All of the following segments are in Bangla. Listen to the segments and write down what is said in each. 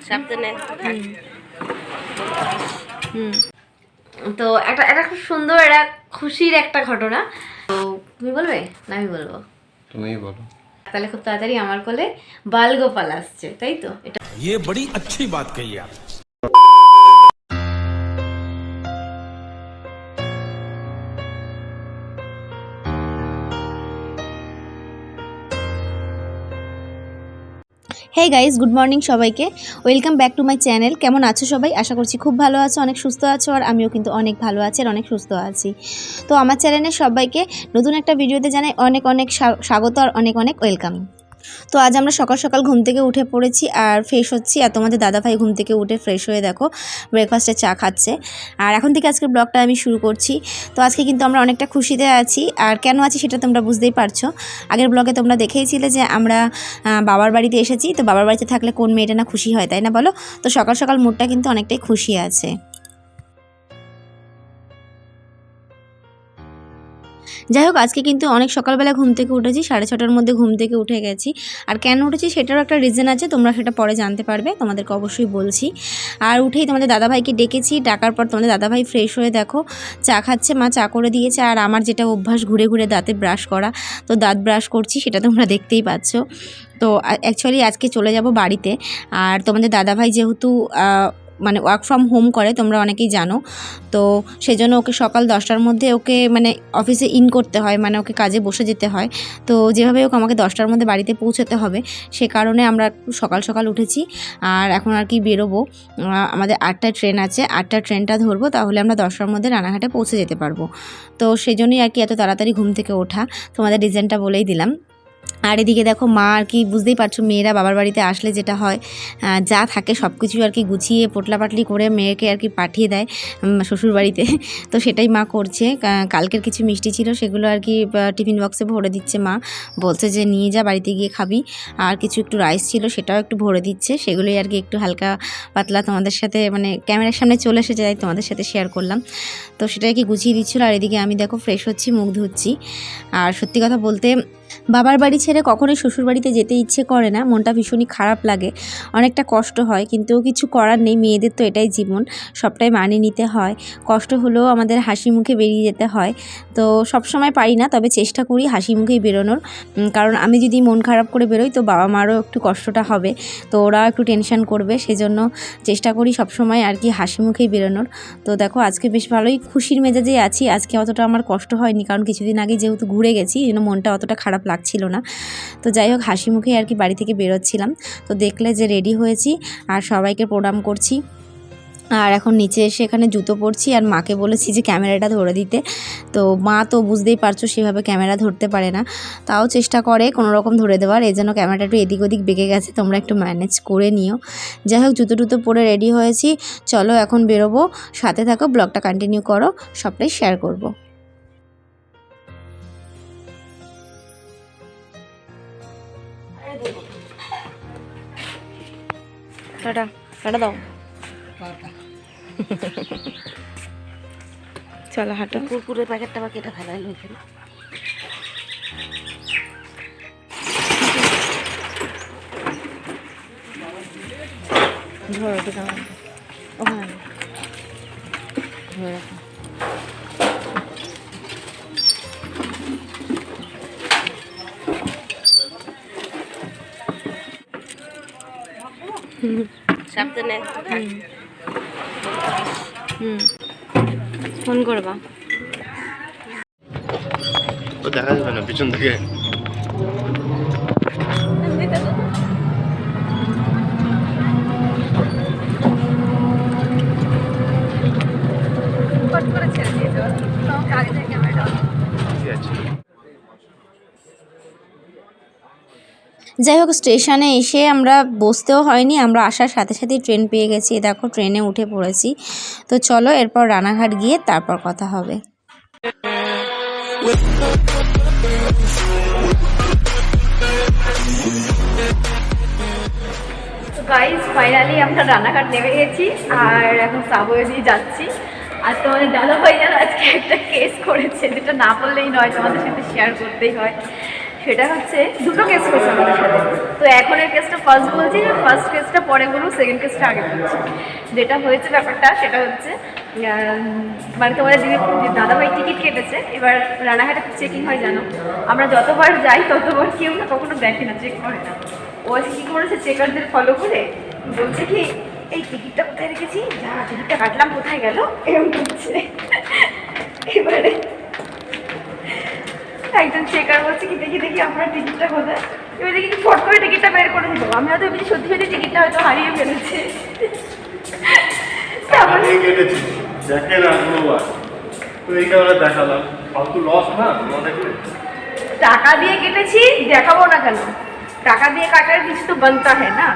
সাবধানে। তো একটা একটা খুব সুন্দর একটা খুশির একটা ঘটনা। তো তুমি বলবে না আমি বলবো? তুমিই বলো। তাহলে খুব তাড়াতাড়ি আমার কোলে বালগোপাল আসছে, তাই তো? এটা ये बड़ी अच्छी बात कही आप। হে গাইজ, গুড মর্নিং সবাইকে। Welcome back to my channel. কেমন আছো সবাই? আশা করছি খুব ভালো আছো, অনেক সুস্থ আছো, আর আমিও কিন্তু অনেক ভালো আছি আর অনেক সুস্থ আছি। তো আমার চ্যানেলে সবাইকে নতুন একটা ভিডিওতে জানাই অনেক অনেক স্বাগত আর অনেক অনেক ওয়েলকাম। তো আজ আমরা সকাল সকাল ঘুম থেকে উঠে পড়েছি আর ফ্রেশ হচ্ছি, আর তোমাদের দাদাভাই ঘুম থেকে উঠে ফ্রেশ হয়ে দেখো ব্রেকফাস্টে চা খাচ্ছে। আর এখন থেকে আজকের ব্লগটা আমি শুরু করছি। তো আজকে কিন্তু আমরা অনেকটা খুশিতে আছি, আর কেন আছি সেটা তোমরা বুঝতেই পারছো। আগের ব্লগে তোমরা দেখেইছিলে যে আমরা বাবার বাড়িতে এসেছি। তো বাবার বাড়িতে থাকলে কোন মেয়েটা না খুশি হয়, তাই না বলো? তো সকাল সকাল মুডটা কিন্তু অনেকটাই খুশি আছে। যাই হোক, আজকে কিন্তু অনেক সকালবেলা ঘুম থেকে উঠেছি, 6:30টার মধ্যে ঘুম থেকে উঠে গেছি। আর কেন উঠেছি সেটারও একটা রিজন আছে, তোমরা সেটা পরে জানতে পারবে, তোমাদেরকে অবশ্যই বলছি। আর উঠেই তোমাদের দাদাভাইকে ডেকেছি, ডাকার পর তোমাদের দাদাভাই ফ্রেশ হয়ে দেখো চা খাচ্ছে, মা চা করে দিয়েছে। আর আমার যেটা অভ্যাস ঘুরে ঘুরে দাঁতে ব্রাশ করা, তো দাঁত ব্রাশ করছি, সেটা তোমরা দেখতেই পাচ্ছ। তো অ্যাকচুয়ালি আজকে চলে যাব বাড়িতে। আর তোমাদের দাদাভাই যেহেতু মানে ওয়ার্ক ফ্রম হোম করে, তোমরা অনেকেই জানো। তো সেই জন্য ওকে সকাল 10টার মধ্যে ওকে মানে অফিসে ইন করতে হয়, মানে ওকে কাজে বসে যেতে হয়। তো যেভাবে ওকে আমাকে 10টার মধ্যে বাড়িতে পৌঁছাতে হবে, সে কারণে আমরা একটু সকাল সকাল উঠেছি। আর এখন আর কি বেরোবো, আমাদের 8টায় ট্রেন আছে, 8টার ট্রেনটা ধরবো, তাহলে আমরা 10টার মধ্যে রানাঘাটে পৌঁছে যেতে পারবো। তো সেই জন্যই আর কি এত তাড়াতাড়ি ঘুম থেকে ওঠা, তোমাদের রিজনটা বলেই দিলাম। আর এদিকে দেখো মা আর কি, বুঝতেই পারছো মেয়েরা বাবার বাড়িতে আসলে যেটা হয়, যা থাকে সব কিছু আর কি গুছিয়ে পোটলাপাটলি করে মেয়েকে আর কি পাঠিয়ে দেয় শ্বশুর বাড়িতে। তো সেটাই মা করছে। কালকের কিছু মিষ্টি ছিল, সেগুলো আর কি টিফিন বক্সে ভরে দিচ্ছে মা, বলছে যে নিয়ে যা, বাড়িতে গিয়ে খাবি। আর কিছু একটু রাইস ছিল, সেটাও একটু ভরে দিচ্ছে। সেগুলোই আর কি একটু হালকা পাতলা তোমাদের সাথে মানে ক্যামেরার সামনে চলে এসে যাই, তোমাদের সাথে শেয়ার করলাম। তো সেটাই কি গুছিয়ে দিচ্ছিলো। আর এদিকে আমি দেখো ফ্রেশ হচ্ছি, মুখ ধুচ্ছি। আর সত্যি কথা বলতে বাবার বাড়ি ছেড়ে কখনোই শ্বশুর বাড়িতে যেতে ইচ্ছে করে না, মনটা ভীষণই খারাপ লাগে, অনেকটা কষ্ট হয়, কিন্তু কিছু করার নেই, মেয়েদের তো এটাই জীবন, সবটাই মানিয়ে নিতে হয়। কষ্ট হলেও আমাদের হাসি মুখে বেরিয়ে যেতে হয়। তো সব সময় পারি না, তবে চেষ্টা করি হাসি মুখেই বেরোনোর, কারণ আমি যদি মন খারাপ করে বেরোই তো বাবা মারও একটু কষ্টটা হবে, তো ওরা একটু টেনশন করবে, সেজন্য চেষ্টা করি সবসময় আর কি হাসি মুখেই বেরোনোর। তো দেখো আজকে বেশ ভালোই খুশির মেজাজেই আছি, আজকে অতটা আমার কষ্ট হয়নি, কারণ কিছুদিন আগে যেহেতু ঘুরে গেছি, এই জন্য মনটা অতটা খারাপ লাগছিল না। তো যাই হোক, হাসি মুখেই আর কি বাড়ি থেকে বেরোচ্ছিলাম। তো দেখলে যে রেডি হয়েছি আর সবাইকে প্রণাম করছি। আর এখন নিচে এসে এখানে জুতো পরছি, আর মাকে বলেছি যে ক্যামেরাটা ধরে দিতে। তো মা তো বুঝতেই পারছো সেভাবে ক্যামেরা ধরতে পারে না, তাও চেষ্টা করে কোনো রকম ধরে দেওয়ার, এই জন্য ক্যামেরাটা একটু এদিক ওদিক বেঁকে গেছে, তোমরা একটু ম্যানেজ করে নিও। যাই হোক, জুতো টুতো পরে রেডি হয়েছি, চলো এখন বেরোবো, সাথে থাকো, ব্লগটা কন্টিনিউ করো, সবটাই শেয়ার করবো। টাটা টাটা দাও। চলো হাঁটো। কুরকুরের প্যাকেটটা বা কেটে ফেলাইলো এখানে। ধরো ওটা ওখানে ধরে রাখো। সাবধানে। ফোন করবা। তো দেখা যাবে না পিছন থেকে। যাই হোক, স্টেশনে এসে আমরা বসতেও হয়নি, আমরা আসার সাথে সাথেই ট্রেন পেয়ে গেছি, দেখো ট্রেনে উঠে পড়েছি। তো চলো এরপর রানাঘাট গিয়ে তারপর কথা হবে। গাইস ফাইনালি আমরা রানাঘাট নেমে গেছি, আর এখন সাবওয়ে দিয়ে যাচ্ছি। আর তোমাদের দাদাভাই যেন আজকে একটা কেস করেছে, যেটা না বললেই নয়, তোমাদের সাথে শেয়ার করতেই হয়। সেটা হচ্ছে দুটো কেস হয়েছে আমাদের সাথে। তো এখনের কেসটা ফার্স্ট বলছি, ফার্স্ট কেসটা পরে বলবো, সেকেন্ড কেসটা আগে বলছি। যেটা হয়েছে ব্যাপারটা সেটা হচ্ছে মানে তোমাদের দাদাভাই টিকিট কেটেছে। এবার রানাঘাটে চেকিং হয় জানো, আমরা যতবার যাই ততবার কেউ না কখনো দেখে না, চেক করে না। ও আজকে কী করেছে, চেকারদের ফলো করে বলছে কি এই টিকিটটা কোথায় রেখেছি, যা টিকিটটা কাটলাম কোথায় গেল, এরকম করছে। এবারে একজন চেকার বলছে কি দেখি দেখি আপনার টিকিটটা কোথায়, এবার দেখি ফট করে টিকিটটা বের করে দিল। আমি হয়তো ভেবেছি সত্যি সত্যি টিকিটটা হয়তো হারিয়ে ফেলেছে। হারিয়ে কেটেছি দেখে না কোনোবার, তো এইটা ওরা দেখালাম ফালতু লস না তোমরা দেখলে। টাকা দিয়ে কেটেছি, দেখাবো না কেন, টাকা দিয়ে কাটার কিছু তো বানতা হয় না।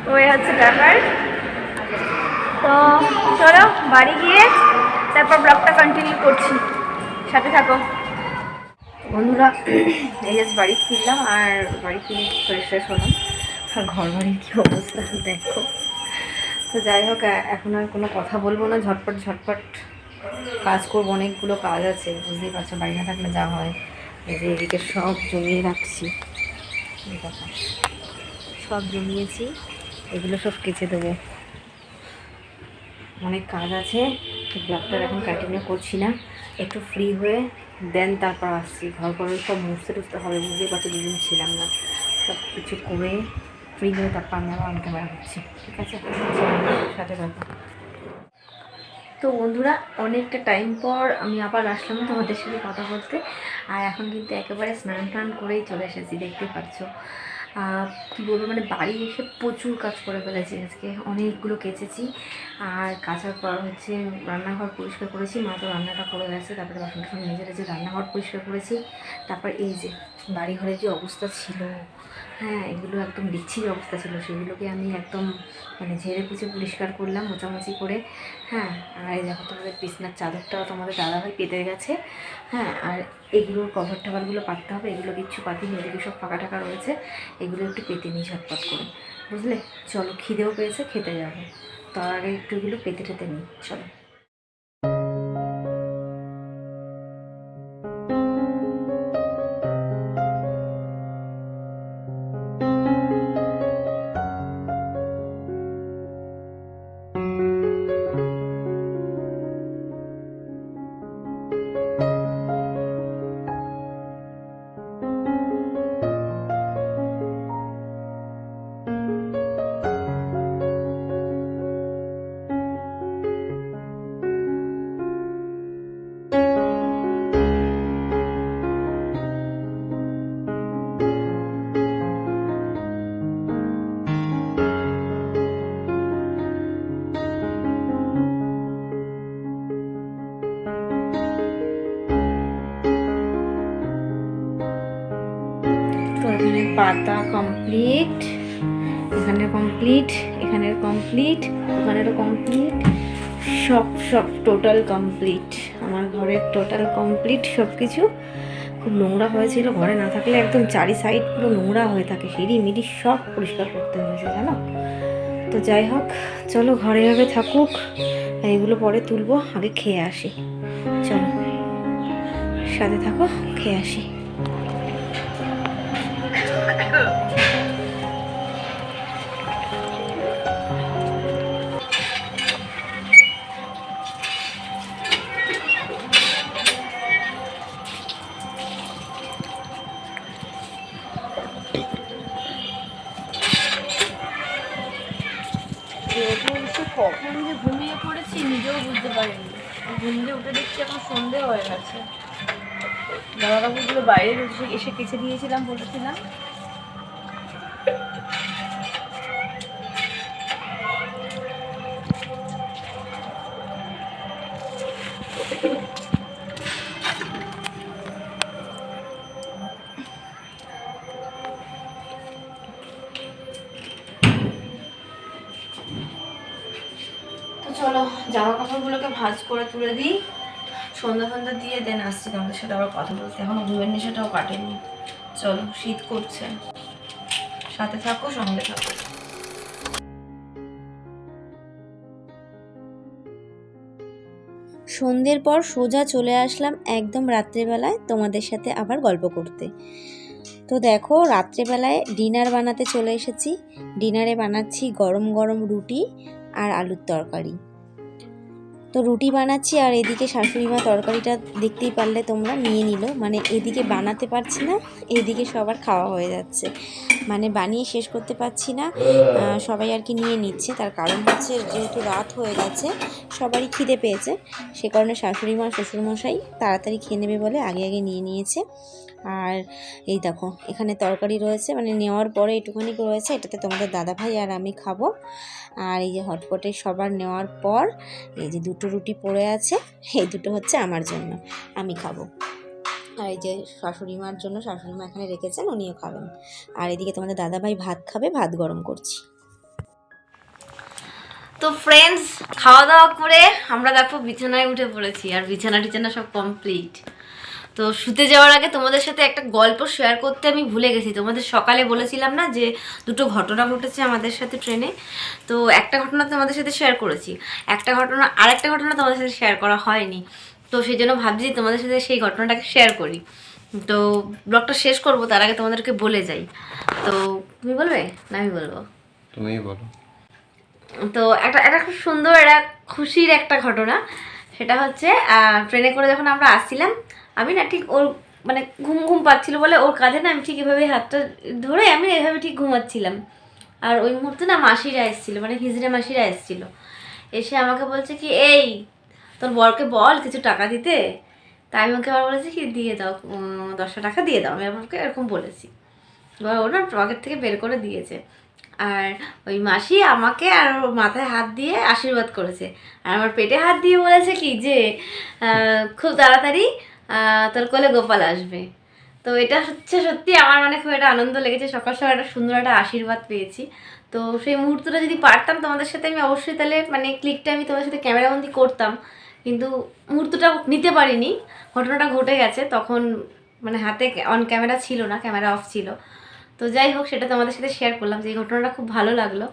তো এই হচ্ছে ব্যাপার। তো চলো বাড়ি গিয়ে তারপর ব্লগটা কন্টিনিউ করছি, সাথে থাকো বন্ধুরা। এই জাস্ট বাড়ি ফিরলাম, আর বাড়ি ফিরে ফ্রেশ ফ্রেশ হলাম, আর ঘর বাড়ির কী অবস্থা দেখো। তো যাই হোক, এখন আর কোনো কথা বলবো না, ঝটপট ঝটপট কাজ করবো, অনেকগুলো কাজ আছে, বুঝতেই পারছো বাড়ি না থাকলে যা হয়। এই যে এদিকে সব জমিয়ে রাখছি, দেখো সব জমিয়েছি, এগুলো সব কেচে দেবো। অনেক কাজ আছে, ব্লগটা এখন কন্টিনিউ করছি না, একটু ফ্রি হয়ে দেন তারপর আসছি। ঘর সব মুছতে টুছতে হবে, বুঝতেই পারছি দুদিন ছিলাম না, সব কিছু করে ফ্রি হয়ে তারপর আমি আবার অন ক্যামেরা করছি, ঠিক আছে? সাথে থাকো। তো বন্ধুরা, অনেকটা টাইম পর আমি আবার আসলাম তোমাদের সাথে কথা বলতে, আর এখন কিন্তু একেবারে স্নান টান করেই চলে এসেছি, দেখতে পাচ্ছ। কী বলবো, মানে বাড়ি এসে প্রচুর কাজ করে ফেলেছি আজকে, অনেকগুলো কেচেছি। আর কাচার পর হচ্ছে রান্নাঘর পরিষ্কার করেছি, মা তো রান্নাটা করে গেছে, তারপরে বাসন টাসন মেজে রেজে রান্নাঘর পরিষ্কার করেছি। তারপর এই যে বাড়িঘরের যে অবস্থা ছিল, হ্যাঁ এগুলো একদম বিচ্ছিরি অবস্থা ছিল, সেগুলোকে আমি একদম মানে ঝেড়ে পুছে পরিষ্কার করলাম মোছামুছি করে। হ্যাঁ, আর এই দেখো তোমাদের বিছনার চাদরটাও তোমাদের দাদাভাই পেতে গেছে। হ্যাঁ, আর এগুলোর কভার টাভারগুলো পাততে হবে, এগুলো কিচ্ছু পাতিনি, এদিকে সব ফাঁকা টাকা রয়েছে, এগুলো একটু পেতে নিই ঝটপট করে, বুঝলে? চলো, খিদেও পেয়েছে, খেতে যাবো, তার আগে একটু এগুলো পেতে টেতে নিই, চলো। তো এখানে পাতা কমপ্লিট, এখানে কমপ্লিট, এখানের কমপ্লিট, ওখানেরও কমপ্লিট, সব টোটাল কমপ্লিট। আমার ঘরের টোটাল কমপ্লিট সব কিছু। খুব নোংরা হয়েছিল, ঘরে না থাকলে একদম চারি সাইড পুরো নোংরা হয়ে থাকে, সিঁড়ি মিড়ি সব পরিষ্কার করতে হয়েছে জানো। তো যাই হোক, চলো ঘরে এভাবে থাকুক, আর এগুলো পরে তুলবো, আগে খেয়ে আসি, চলো সাথে থাকো, খেয়ে আসি। কখন যে ঘুমিয়ে পড়েছি নিজেও বুঝতে পারিনি, ঘুম দিয়ে উঠে দেখছি এখন সন্ধে হয়ে গেছে। জামা কাপড়গুলো বাইরে এসে কেচে দিয়েছিলাম বলেছিলাম। চলো জামা কাপড়গুলোকে ভাঁজ করে তুলে দিই, সন্ধ্যা দিয়ে দেন আসছি তোমাদের সাথে আবার কথা বলতে। এখনো ঘুমের নেশাটাও কাটেনি, চলো শীত করছে, সাথে থাকো, সঙ্গে থাকো। সন্ধ্যের পর সোজা চলে আসলাম একদম রাত্রেবেলায় তোমাদের সাথে আবার গল্প করতে। তো দেখো রাত্রেবেলায় ডিনার বানাতে চলে এসেছি। ডিনারে বানাচ্ছি গরম গরম রুটি আর আলুর তরকারি। তো রুটি বানাচ্ছি আর এদিকে শাশুড়ি মা তরকারিটা দেখতেই পারলে তোমরা নিয়ে নিল, মানে এদিকে বানাতে পারছি না, এদিকে সবার খাওয়া হয়ে যাচ্ছে, মানে বানিয়ে শেষ করতে পারছি না, সবাই আর কি নিয়ে নিচ্ছে। তার কারণ হচ্ছে যেহেতু রাত হয়ে গেছে সবারই খিদে পেয়েছে, সে কারণে শাশুড়ি মা শ্বশুরমশাই তাড়াতাড়ি খেয়ে নেবে বলে আগে আগে নিয়ে নিয়েছে। আর এই দেখো এখানে তরকারি রয়েছে, মানে নেওয়ার পরে একটুখানি রয়েছে, এটাতে তোমাদের দাদাভাই আর আমি খাবো। আর এই যে হটপটে সবার নেওয়ার পর এই যে দুটো রুটি পড়ে আছে, এই দুটো হচ্ছে আমার জন্য, আমি খাবো। আর এই যে শাশুড়ি মার জন্য শাশুড়ি মা এখানে রেখেছেন, উনিও খাবেন। আর এদিকে তোমাদের দাদাভাই ভাত খাবে, ভাত গরম করছি। তো ফ্রেন্ডস, খাওয়া দাওয়া করে আমরা দেখো বিছানায় উঠে পড়েছি, আর বিছানা টিছানা সব কমপ্লিট। তো শুতে যাওয়ার আগে তোমাদের সাথে একটা গল্প শেয়ার করতে আমি ভুলে গেছি। তোমাদের সকালে বলেছিলাম না যে দুটো ঘটনা ঘটেছে আমাদের সাথে ট্রেনে, তো একটা ঘটনা তোমাদের সাথে শেয়ার করেছি, আরেকটা ঘটনা তোমাদের সাথে শেয়ার করা হয়নি। তো সেই জন্য ভাবছি তোমাদের সাথে সেই ঘটনাটাকে শেয়ার করি। তো ব্লগটা শেষ করব তার আগে তোমাদেরকে বলে যাই। তো তুমি বলবে না আমি বলবো? তুমিই বলো। তো একটা খুব সুন্দর একটা খুশির একটা ঘটনা, সেটা হচ্ছে ট্রেনে করে যখন আমরা আসছিলাম, আমি না ঠিক ওর মানে ঘুম ঘুম পাচ্ছিল বলে ওর কাঁধে না আমি ঠিক এভাবে হাতটা ধরে আমি এভাবে ঠিক ঘুমাচ্ছিলাম। আর ওই মুহূর্তে না মাসিরা এসেছিলো, মানে হিজড়ে মাসিরা এসেছিলো, এসে আমাকে বলছে কি এই তোর বরকে বল কিছু টাকা দিতে। তাই আমি ওকে আবার বলেছি কি দিয়ে দাও, 10 টাকা দিয়ে দাও, আমি আমাকে এরকম বলেছি। এবার ও না পকেট থেকে বের করে দিয়েছে, আর ওই মাসি আমাকে আর ওর মাথায় হাত দিয়ে আশীর্বাদ করেছে, আর আমার পেটে হাত দিয়ে বলেছে কি যে খুব তাড়াতাড়ি তোর কোলে গোপাল আসবে। তো এটা হচ্ছে সত্যি আমার মানে খুব একটা আনন্দ লেগেছে, সকাল সকাল একটা সুন্দর একটা আশীর্বাদ পেয়েছি। তো সেই মুহূর্তটা যদি পারতাম তোমাদের সাথে আমি অবশ্যই তাহলে মানে ক্লিকটা আমি তোমাদের সাথে ক্যামেরাবন্দি করতাম, কিন্তু মুহূর্তটা নিতে পারিনি, ঘটনাটা ঘটে গেছে তখন, মানে হাতে অন ক্যামেরা ছিল না, ক্যামেরা অফ ছিল। তো যাই হোক সেটা তোমাদের সাথে শেয়ার করলাম, যে এই ঘটনাটা খুব ভালো লাগলো,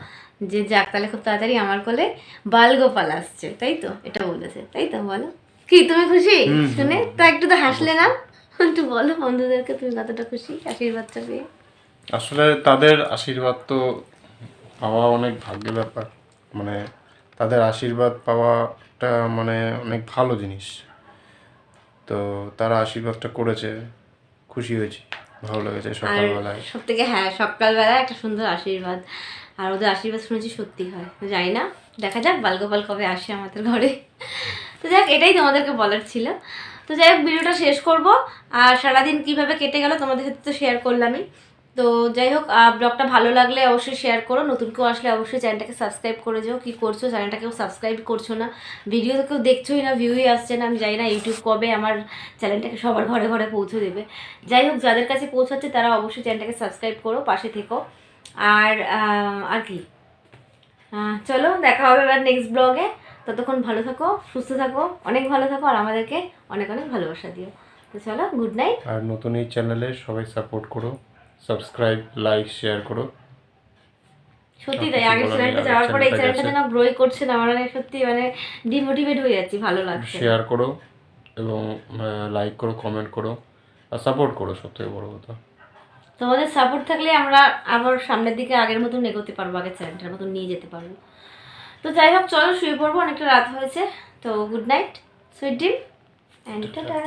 যে যাক তাহলে খুব তাড়াতাড়ি আমার কোলে বালগোপাল আসছে, তাই তো এটা বলেছে, তাই তো বলো কি তুমি খুশি শুনে? তো একটু তো হাসলে না, একটু বলো বন্ধুদেরকে তুমি কতটা খুশি আশীর্বাদটা পেয়ে। আসলে তাদের আশীর্বাদ তো পাওয়া অনেক ভাগ্যের ব্যাপার, মানে তাদের আশীর্বাদ পাওয়াটা মানে অনেক ভালো জিনিস। তো তারা আশীর্বাদটা করেছে, খুশি হয়েছি, ভালো লেগেছে সকালবেলায়। সব থেকে হ্যাঁ সকালবেলা একটা সুন্দর আশীর্বাদ, আর ওদের আশীর্বাদ শুনেছি সত্যি হয়, তো জানি না, দেখা যাক বালগোপাল কবে আসে আমাদের ঘরে। তো যাক এটাই তোমাদেরকে বলার ছিল। তো যাই হোক ভিডিওটা শেষ করব, আর সারাদিন কিভাবে কেটে গেল তোমাদের সাথে তো শেয়ার করলামই। তো যাই হোক ব্লগটা ভালো লাগলে অবশ্যই শেয়ার করো, নতুন কেউ আসলে অবশ্যই চ্যানেলটাকে সাবস্ক্রাইব করে যাও। কী করছো চ্যানেলটা কেউ সাবস্ক্রাইব করছো না, ভিডিও তো কেউ দেখছোই না, ভিউই আসছে না, আমি জানি না ইউটিউব কবে আমার চ্যানেলটাকে সবার ঘরে ঘরে পৌঁছে দেবে। যাই হোক যাদের কাছে পৌঁছাচ্ছে তারা অবশ্যই চ্যানেলটাকে সাবস্ক্রাইব করো, পাশে থেকো। আর কি চলো দেখা হবে এবার নেক্সট ব্লগে। ততক্ষণ ভালো থাকো, সুস্থ থাকো, অনেক ভালো থাকো, আর আমাদেরকে অনেক অনেক ভালোবাসা দিও। তো চলো গুড নাইট। আর নতুন এই চ্যানেলে সবাই সাপোর্ট করো, সাবস্ক্রাইব লাইক শেয়ার করো। সত্যি তাই, আগের চ্যানেলটা যাওয়ার পরে এই চ্যানেলটা যেন গ্রোই করছে না, আমার মানে সত্যি মানে ডিমোটিভেট হয়ে যাচ্ছি, ভালো লাগছে। শেয়ার করো এবং লাইক করো, কমেন্ট করো, আর সাপোর্ট করো, সবথেকে বড় কথা। তোমাদের সাপোর্ট থাকলে আমরা আবার সামনের দিকে আগের মতন এগোতে পারবো, আগের চ্যানেলটার মতন নিয়ে যেতে পারবো। তো যাই হোক চলো শুয়ে পড়বো, অনেকটা রাত হয়েছে। তো good night sweet dream and tata.